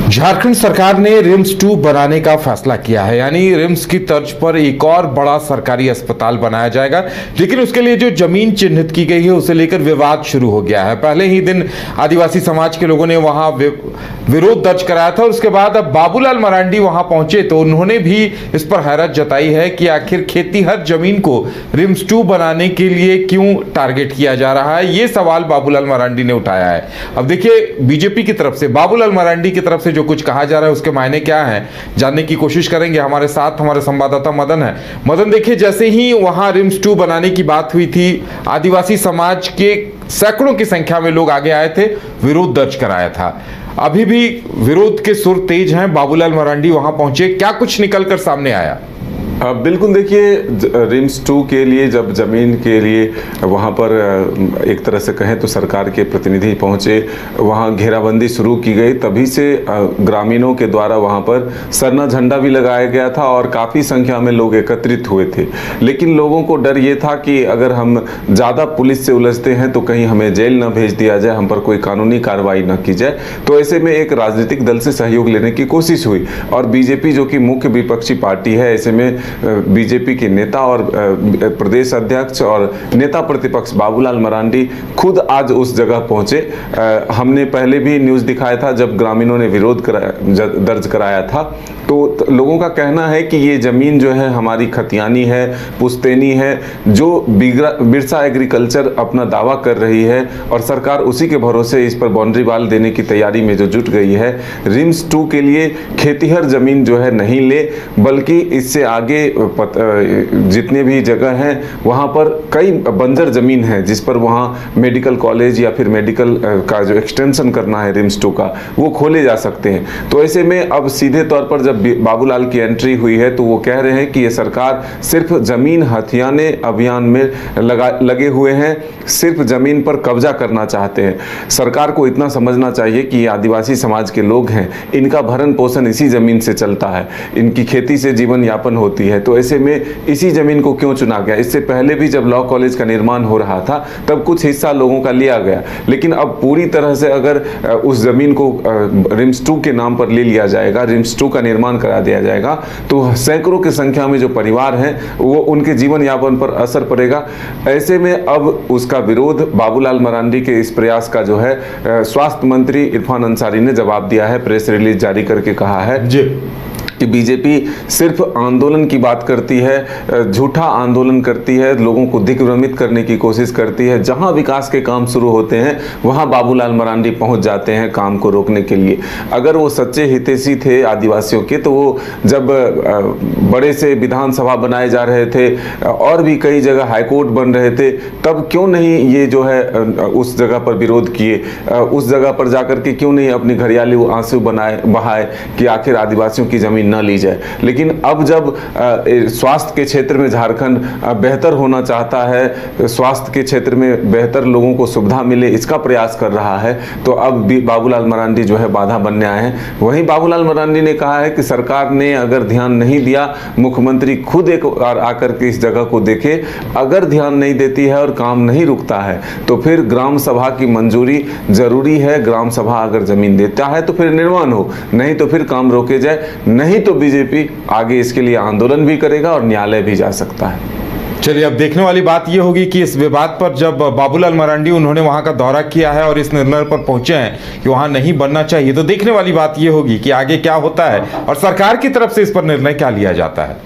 झारखंड सरकार ने रिम्स 2 बनाने का फैसला किया है, यानी रिम्स की तर्ज पर एक और बड़ा सरकारी अस्पताल बनाया जाएगा। लेकिन उसके लिए जो जमीन चिन्हित की गई है उसे लेकर विवाद शुरू हो गया है। पहले ही दिन आदिवासी समाज के लोगों ने वहां विरोध दर्ज कराया था और उसके बाद अब बाबूलाल मरांडी वहां पहुंचे तो उन्होंने भी इस पर हैरत जताई है कि आखिर खेतीहर जमीन को रिम्स 2 बनाने के लिए क्यों टारगेट किया जा रहा है। ये सवाल बाबूलाल मरांडी ने उठाया है। अब देखिए, बीजेपी की तरफ से, बाबूलाल मरांडी की तरफ से जो कुछ कहा जा रहा है उसके मायने क्या हैं, जानने की कोशिश करेंगे। हमारे साथ हमारे संवाददाता मदन है। मदन, देखिए, जैसे ही वहां रिम्स 2 बनाने की बात हुई थी, आदिवासी समाज के सैकड़ों की संख्या में लोग आगे आए थे, विरोध दर्ज कराया था। अभी भी विरोध के सुर तेज हैं। बाबूलाल मरांडी वहां पहुंचे, क्या कुछ निकलकर सामने आया? बिल्कुल, देखिए, रिम्स 2 के लिए जब ज़मीन के लिए वहाँ पर एक तरह से कहें तो सरकार के प्रतिनिधि पहुँचे, वहाँ घेराबंदी शुरू की गई, तभी से ग्रामीणों के द्वारा वहाँ पर सरना झंडा भी लगाया गया था और काफ़ी संख्या में लोग एकत्रित हुए थे। लेकिन लोगों को डर ये था कि अगर हम ज़्यादा पुलिस से उलझते हैं तो कहीं हमें जेल न भेज दिया जाए, हम पर कोई कानूनी कार्रवाई न की जाए। तो ऐसे में एक राजनीतिक दल से सहयोग लेने की कोशिश हुई और बीजेपी, जो कि मुख्य विपक्षी पार्टी है, ऐसे में बीजेपी के नेता और प्रदेश अध्यक्ष और नेता प्रतिपक्ष बाबूलाल मरांडी खुद आज उस जगह पहुंचे। हमने पहले भी न्यूज़ दिखाया था जब ग्रामीणों ने विरोध दर्ज कराया था, तो लोगों का कहना है कि ये ज़मीन जो है हमारी खतियानी है, पुश्तैनी है, जो बिरसा एग्रीकल्चर अपना दावा कर रही है और सरकार उसी के भरोसे इस पर बाउंड्री वाल देने की तैयारी में जो जुट गई है। रिम्स 2 के लिए खेतीहर ज़मीन जो है नहीं ले, बल्कि इससे आगे जितने भी जगह हैं वहाँ पर कई बंजर ज़मीन है जिस पर वहाँ मेडिकल कॉलेज या फिर मेडिकल का जो एक्सटेंशन करना है रिम्स 2 का, वो खोले जा सकते हैं। तो ऐसे में अब सीधे तौर पर जब बाबूलाल की एंट्री हुई है तो वो कह रहे हैं कि ये सरकार सिर्फ ज़मीन हथियाने अभियान में लगे हुए हैं, सिर्फ ज़मीन पर कब्जा करना चाहते हैं। सरकार को इतना समझना चाहिए कि ये आदिवासी समाज के लोग हैं, इनका भरण पोषण इसी ज़मीन से चलता है, इनकी खेती से जीवन यापन होती है। तो ऐसे में इसी ज़मीन को क्यों चुना गया? इससे पहले भी जब लॉ कॉलेज का निर्माण हो रहा था तब कुछ हिस्सा लोगों का लिया गया, लेकिन अब पूरी तरह से अगर उस ज़मीन को रिम्स 2 के नाम पर ले लिया जाएगा, रिम्स 2 का निर्माण करा दिया जाएगा, तो सैकड़ों की संख्या में जो परिवार हैं वो उनके जीवन यापन पर असर पड़ेगा। ऐसे में अब उसका विरोध बाबूलाल मरांडी के इस प्रयास का जो है स्वास्थ्य मंत्री इरफान अंसारी ने जवाब दिया है, प्रेस रिलीज जारी करके कहा है कि बीजेपी सिर्फ आंदोलन की बात करती है, झूठा आंदोलन करती है, लोगों को दिग्भ्रमित करने की कोशिश करती है। जहां विकास के काम शुरू होते हैं वहां बाबूलाल मरांडी पहुंच जाते हैं काम को रोकने के लिए। अगर वो सच्चे हितैषी थे आदिवासियों के तो वो जब बड़े से विधानसभा बनाए जा रहे थे और भी कई जगह हाईकोर्ट बन रहे थे, तब क्यों नहीं ये जो है उस जगह पर विरोध किए? उस जगह पर जाकर के क्यों नहीं अपनी घड़ियाली आंसू बहाए कि आखिर आदिवासियों की जमीन न ली जाए? लेकिन अब जब स्वास्थ्य के क्षेत्र में झारखंड बेहतर होना चाहता है, स्वास्थ्य के क्षेत्र में बेहतर लोगों को सुविधा मिले, इसका प्रयास कर रहा है, तो अब भी बाबूलाल मरांडी जो है बाधा बनने आए हैं। वहीं बाबूलाल मरांडी ने कहा है कि सरकार ने अगर ध्यान नहीं दिया, मुख्यमंत्री खुद एक बार आकर के इस जगह को देखे, अगर ध्यान नहीं देती है और काम नहीं रुकता है तो फिर ग्राम सभा की मंजूरी जरूरी है। ग्राम सभा अगर जमीन देता है तो फिर निर्माण हो, नहीं तो फिर काम रोके जाए। नहीं तो बीजेपी आगे इसके लिए आंदोलन भी करेगा और न्यायालय भी जा सकता है। चलिए, अब देखने वाली बात यह होगी कि इस विवाद पर जब बाबूलाल मरांडी उन्होंने वहां का दौरा किया है और इस निर्णय पर पहुंचे हैं कि वहां नहीं बनना चाहिए, तो देखने वाली बात यह होगी कि आगे क्या होता है और सरकार की तरफ से इस पर निर्णय क्या लिया जाता है।